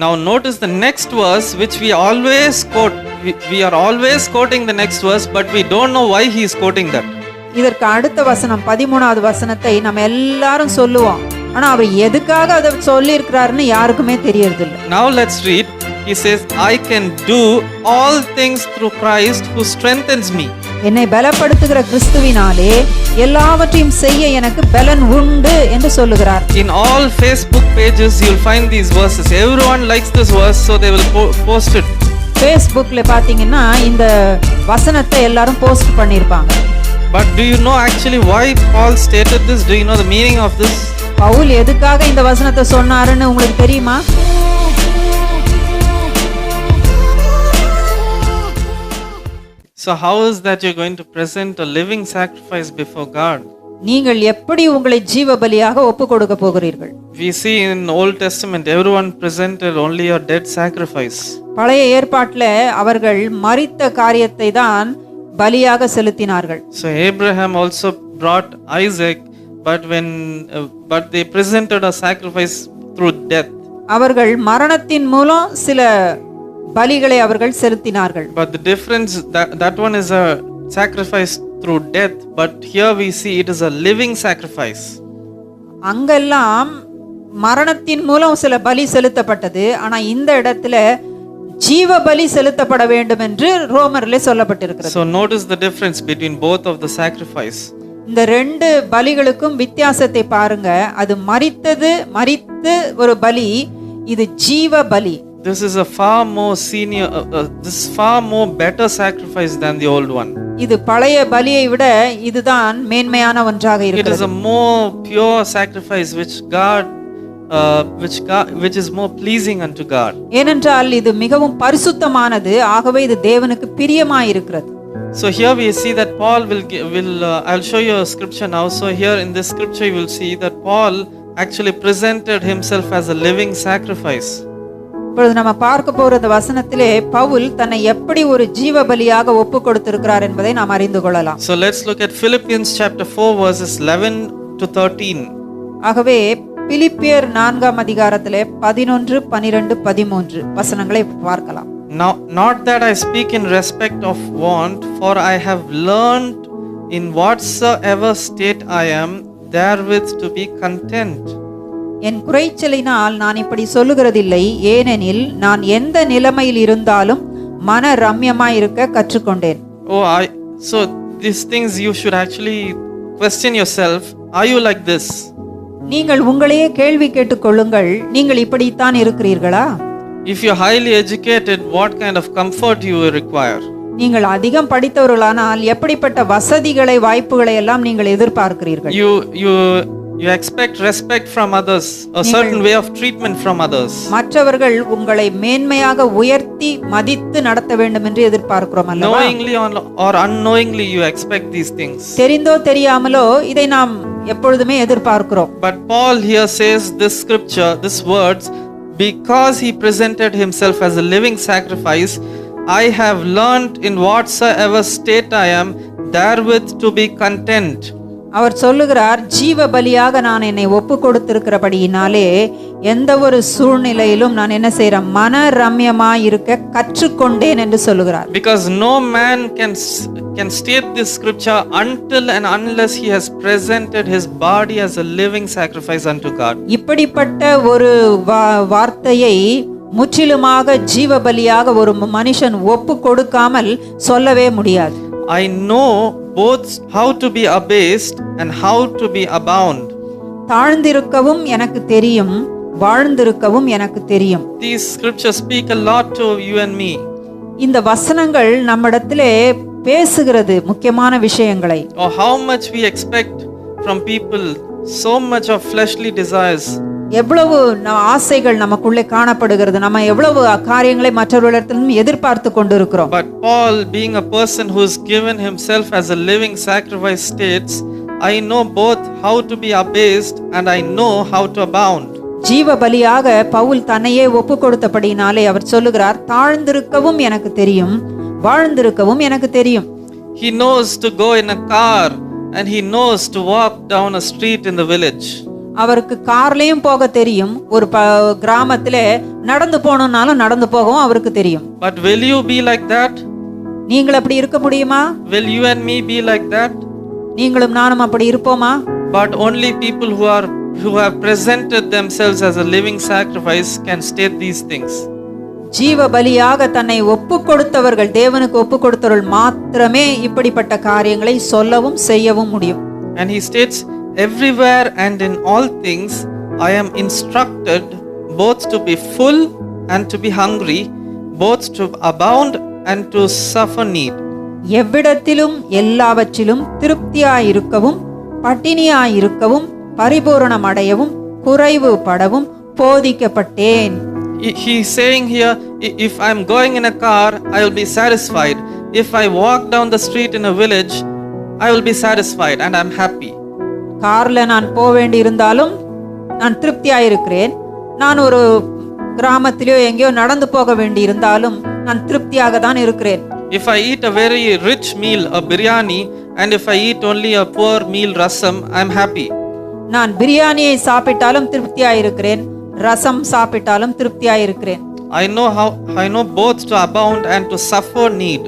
Now notice the next verse which we always quote. We are always quoting the next verse, but we don't know why he is quoting that. இதற்கு அடுத்த வசனம் 13வது வசனத்தை நம்ம எல்லாரும் சொல்லுவோம். ஆனா அவர் எதுக்காக அதை சொல்லி இருக்கிறாருன்னு யாருக்குமே தெரியறதில்லை. Now let's read. He says, I can do all things through Christ who strengthens me. என்னை பலப்படுத்துகிற கிறிஸ்துவினாலே எல்லாவற்றையும் செய்ய எனக்கு பலன் உண்டு என்று சொல்லுகிறார். In all Facebook pages you'll find these verses. Everyone likes this verse, so they will post it. Facebookல பாத்தீங்கன்னா இந்த வசனத்தை எல்லாரும் போஸ்ட் பண்ணிருப்பாங்க. But do you know actually why Paul stated this? Do you know the meaning of this? Pavul எதுக்காக இந்த வசனத்தை சொன்னாருன்னு உங்களுக்கு தெரியுமா? So how is that you're going to present a living sacrifice before God? நீங்கள் எப்படி உங்களை ஜீவ பலியாக ஒப்பு கொடுக்க போகிறீர்கள்? We see in Old Testament everyone presented only a dead sacrifice. பழைய ஏற்பாட்டில் அவர்கள் மரித்த காரியத்தை தான் பலியாக செலுத்தினார்கள். So Abraham also brought Isaac, but they presented a sacrifice through death. அவர்கள் மரணத்தின் மூலம் சில பலிகளை அவர்கள் செலுத்தினார்கள். But the difference that one is a sacrifice through death, but here we see it is a living sacrifice. அங்கெல்லாம் மரணத்தின் மூலம் சில பலி செலுத்தப்பட்டது. ஆனா இந்த இடத்துல ஜீவ பலி செலுத்தப்பட வேண்டும் என்று ரோமர்ல சொல்லப்பட்டிருக்கிறது. So notice the difference between both of the sacrifice. இந்த ரெண்டு பலிகளுக்கும் வித்தியாசத்தை பாருங்க. அது மரித்து ஒரு பலி, இது ஜீவ பலி. This is a far more senior, this is far more better sacrifice than the old one. இது பழைய பலியை விட இதுதான் மேன்மையான ஒன்றாக இருக்கிறது. It is a more pure sacrifice which is more pleasing unto God. ஏனென்றால் இது மிகவும் பரிசுத்தமானது, ஆகவே இது தேவனுக்கு பிரியமாய் இருக்கிறது. So here we see that Paul I'll show you a scripture now. So here in this scripture you will see that Paul actually presented himself as a living sacrifice. இப்பொழுது நம்ம பார்க்க போற இந்த வசனத்திலே பவுல் தன்னை எப்படி ஒரு ஜீவ பலியாக ஒப்பு கொடுத்திருக்கிறார் என்பதை நாம் அறிந்து கொள்ளலாம். So let's look at Philippians chapter 4 verses 11 to 13. ஆகவே பிலிப்பியர் 4ஆம் அதிகாரத்திலே 11, 12, 13 வசனங்களை பார்க்கலாம். Now not that I speak in respect of want, for I have learned in whatsoever state I am therewith to be content. என் குறைச்சலினால் நான் இப்படி சொல்லுகிறதில்லை, ஏனெனில் நான் எந்த நிலைமையில் இருந்தாலும் மன ரம்யமாய் இருக்க கற்றுக்கொண்டேன். So these things you should actually question yourself. Are you like this? நீங்கள் உங்களையே கேள்வி கேட்டுக்கொள்ளுங்கள், நீங்கள் இப்படித்தான் இருக்கிறீர்களா? If you're highly educated, what kind of comfort you will require? நீங்கள் அதிகம் படித்தவர்களானால் எப்படிப்பட்ட வசதிகளை வாய்ப்புகளை எல்லாம் நீங்கள் எதிர்பார்க்கிறீர்கள்? You expect respect from others, a certain way of treatment from others. மற்றவர்கள் உங்களை மேன்மையாக உயர்த்தி மதித்து நடத்த வேண்டும் என்று எதிர்பார்க்கிறோம் அல்லவா? Knowingly or unknowingly you expect these things. தெரிந்தோ தெரியாமலோ இதை நாம் எப்பொழுதுமே எதிர்பார்க்கிறோம். But Paul here says this scripture, this words, because he presented himself as a living sacrifice, I have learned in whatsoever state I am therewith to be content. அவர் சொல்லுகிறார், ஜீவ பலியாக நான் என்னை ஒப்பு கொடுத்திருக்கிறபடியினாலே எந்த ஒரு சூழ்நிலையிலும் நான் என்ன செய்றேன், மன ரம்யமாய் இருக்க கற்றுக்கொண்டேன் என்று சொல்லுகிறார். Because no man can state this scripture until and unless he has presented his body as a living sacrifice unto God. இப்படிப்பட்ட ஒரு வார்த்தையை முற்றிலுமாக ஜீவ பலியாக ஒரு மனுஷன் ஒப்பு கொடுக்காமல் சொல்லவே முடியாது. I know both how to be abased and how to be abound. தாழ்ந்திருக்கவும் எனக்கு தெரியும், வாழ்ந்திருக்கவும் எனக்கு தெரியும். These scriptures speak a lot to you and me. இந்த வசனங்கள் நம்மிடத்திலே பேசுகிறது முக்கியமான விஷயங்களை. Or how much we expect from people, so much of fleshly desires. எவ்வளவு ஆசைகள் நமக்குள்ளே காணப்படுகிறது, நம்ம எவ்வளவு காரியங்களை மற்றவர்களிடத்திலும் எதிர்பார்த்து கொண்டிருக்கிறோம். But Paul, being a person who has given himself as a living sacrifice, states, I know both how to be abased and I know how to abound. ஜீவ பலியாக பவுல் தன்னையே ஒப்பு கொடுத்தபடினாலே அவர் சொல்லுகிறார், தாழ்ந்திருக்கவும் எனக்கு தெரியும், வாழ்ந்திருக்கவும் எனக்கு தெரியும். He knows to go in a car and he knows to walk down a street in the village. அவருக்கு கார்லயும் போக தெரியும், ஒரு கிராமத்துல நடந்து போகணும்னாலும் நடந்து போகவும் அவருக்கு தெரியும். But will you be like that? நீங்கள் அப்படி இருக்க முடியுமா? Will you and me be like that? நீங்களும் நானும் அப்படி இருப்போமா? But only people who have presented themselves as a living sacrifice can state these things. ஜீவ பலியாக தன்னை ஒப்பு கொடுத்தவர்கள், தேவனுக்கு ஒப்பு கொடுத்தவர்கள் மாத்திரமே இப்படிப்பட்ட காரியங்களை சொல்லவும் செய்யவும் முடியும். And he states, everywhere and in all things I am instructed both to be full and to be hungry, both to abound and to suffer need. எவ்விடத்திலும் எல்லாவற்றிலும் திருப்தியாயிருக்கவும் பட்டினியாயிருக்கவும் பரிபூரணம் அடையவும் குறைவுபடவும் போதிக்கப்பட்டேன். He's saying here, if I'm going in a car, I will be satisfied. If I walk down the street in a village, I will be satisfied and I'm happy. கார்ல நான் போக வேண்டி இருந்தாலும் நான் திருப்தியாயிருக்கிறேன். நான் ஒரு கிராமத்திலோ எங்கேயோ நடந்து போக வேண்டி இருந்தாலும் நான் திருப்தியாக தான் இருக்கிறேன். If I eat a very rich meal, a biryani, and if I eat only a poor meal, rasam, I'm happy. நான் பிரியாணியை சாப்பிட்டாலும் திருப்தியாயிருக்கிறேன், ரசம் சாப்பிட்டாலும் திருப்தியாயிருக்கிறேன். I know both to abound and to suffer need.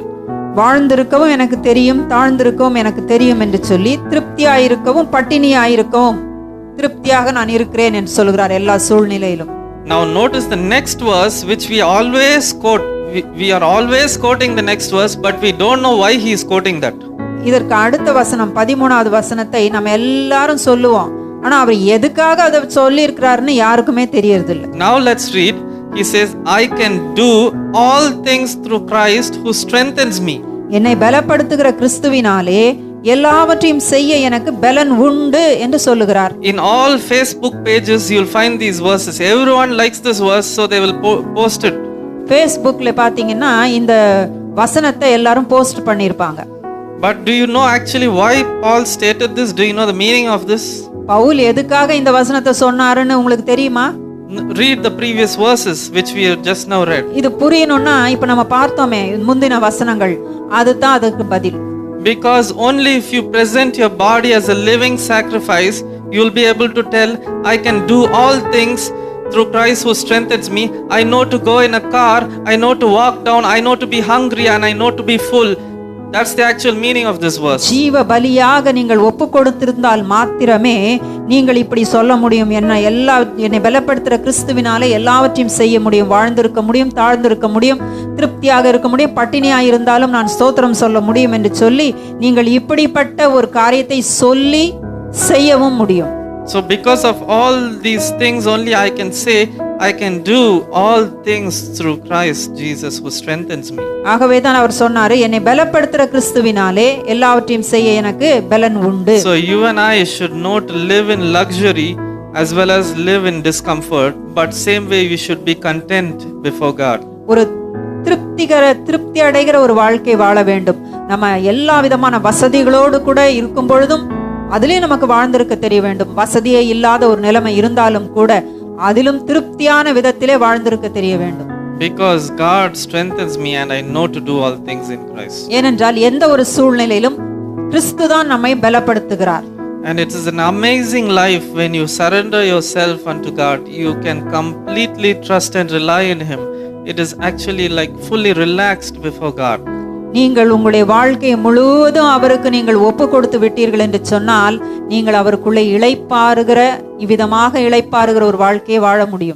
வாழ்ந்திருக்கவும் எனக்கு தெரியும், தாழ்ந்திருக்கவும் எனக்கு தெரியும் என்று சொல்லி திருப்தியாயிருக்கவும் பட்டினியாயிருக்கவும் திருப்தியாக நான் இருக்கிறேன் என்று சொல்கிறார் எல்லா சூழ்நிலையிலும். Now notice the next verse which we always quote. We are always quoting the next verse, but we don't know why he is quoting that. இதற்கு அடுத்த வசனம் 13வது வசனத்தை நம்ம எல்லாரும் சொல்லுவோம், ஆனா அவர் எதுக்காக அதை சொல்லி இருக்கிறாருன்னு யாருக்குமே தெரியறதில்லை. Now let's read. He says, I can do all things through Christ who strengthens me. என்னை பலப்படுத்துகிற கிறிஸ்துவினாலே எல்லாவற்றையும் செய்ய எனக்கு பலன் உண்டு என்று சொல்லுகிறார். In all Facebook pages you'll find these verses. Everyone likes this verse, so they will post it. Facebookல பாத்தீங்கன்னா இந்த வசனத்தை எல்லாரும் போஸ்ட் பண்ணிருப்பாங்க. But do you know actually why Paul stated this? Do you know the meaning of this? Pavul எதுக்காக இந்த வசனத்தை சொன்னாருன்னு உங்களுக்கு தெரியுமா? Read the previous verses which we have just now read. இது புரியணும்னா இப்ப நம்ம பார்த்தோமே முந்தின வசனங்கள், அதுதான் அதுக்கு பதில். Because only if you present your body as a living sacrifice, you will be able to tell, I can do all things through Christ who strengthens me. I know to go in a car, I know to walk down, I know to be hungry, and I know to be full. That's the actual meaning of this verse. ஜீவ பலியாக நீங்கள் ஒப்பு கொடுத்திருந்தால் மாத்திரமே நீங்கள் இப்படி சொல்ல முடியும், என்னை பலப்படுத்துகிற கிறிஸ்துவினாலே எல்லாவற்றையும் செய்ய முடியும், வாழ்ந்திருக்க முடியும், தாழ்ந்திருக்க முடியும், திருப்தியாக இருக்க முடியும், பட்டினியாக இருந்தாலும் நான் ஸ்தோத்திரம் சொல்ல முடியும் என்று சொல்லி நீங்கள் இப்படிப்பட்ட ஒரு காரியத்தை சொல்லி செய்யவும் முடியும். So because of all these things only I can say, I can do all things through Christ Jesus who strengthens me. ஆகவே தான் அவர் சொன்னாரு, என்னை பலப்படுத்துகிற கிறிஸ்துவினாலே எல்லாவற்றையும் செய்ய எனக்கு பலன் உண்டு. So you and I should not live in luxury as well as live in discomfort, but same way we should be content before God. ஒரு திருப்தி அடைகிற ஒரு வாழ்க்கை வாழ வேண்டும். நம்ம எல்லா விதமான வசதிகளோடு கூட இருக்கும் பொழுதும் அதிலே நமக்கு வாழ்ந்திருக்க தெரிய வேண்டும். வசதியே இல்லாத ஒரு நிலைமை இருந்தாலும் கூட அதிலும் திருப்தியான விதத்திலே வாழ்ந்திருக்க தெரிய வேண்டும். Because God strengthens me and I know to do all things in Christ. ஏனென்றால் எந்த ஒரு சூழ்நிலையிலும் கிறிஸ்து தான் நம்மை பலப்படுத்துகிறார். And it is an amazing life when you surrender yourself unto God. You can completely trust and rely on Him. It is actually like fully relaxed before God. நீங்கள் உங்களுடைய வாழ்க்கையை முழுவதும் அவருக்கு நீங்கள் ஒப்பு கொடுத்து விட்டீர்கள் என்று சொன்னால் நீங்கள் அவருக்குள்ளே இளைப்பாறுகிற இவ்விதமாக இளைப்பாறுகிற ஒரு வாழ்க்கையை வாழ முடியும்.